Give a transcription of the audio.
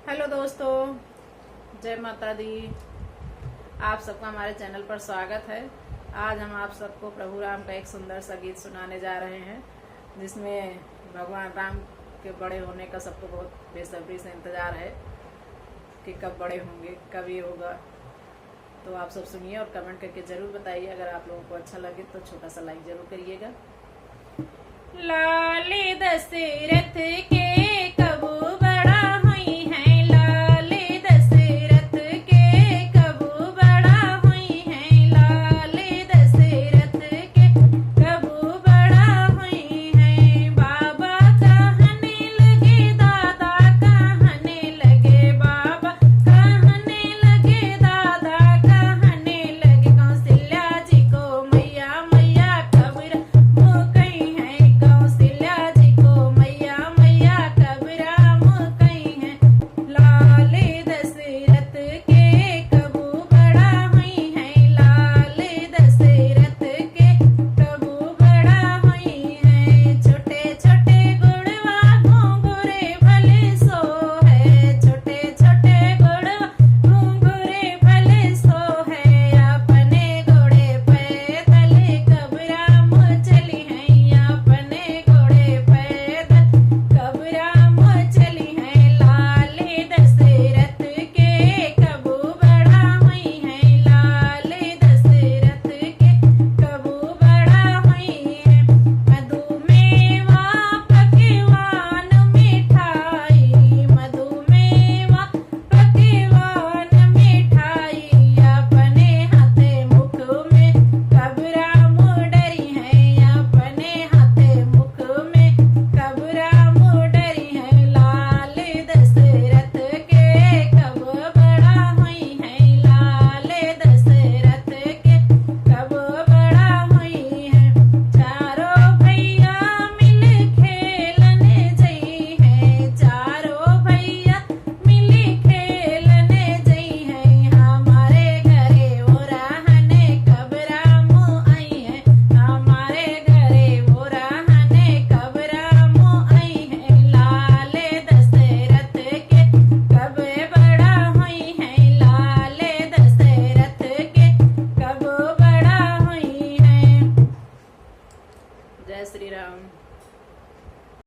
Hello दोस्तों, जय माता दी। आप सबका हमारे चैनल पर स्वागत है। आज हम आप सबको प्रभु राम का एक सुंदर सा गीत सुनाने जा रहे हैं, जिसमें भगवान राम के बड़े होने का सबको बहुत बेसब्री से इंतजार है कि कब बड़े होंगे, कब ये होगा। तो आप सब सुनिए और कमेंट करके जरूर बताइए। अगर आप लोगों को अच्छा लगे तो छोटा सा लाइक जरूर करिएगा। लाले दशरथ के कब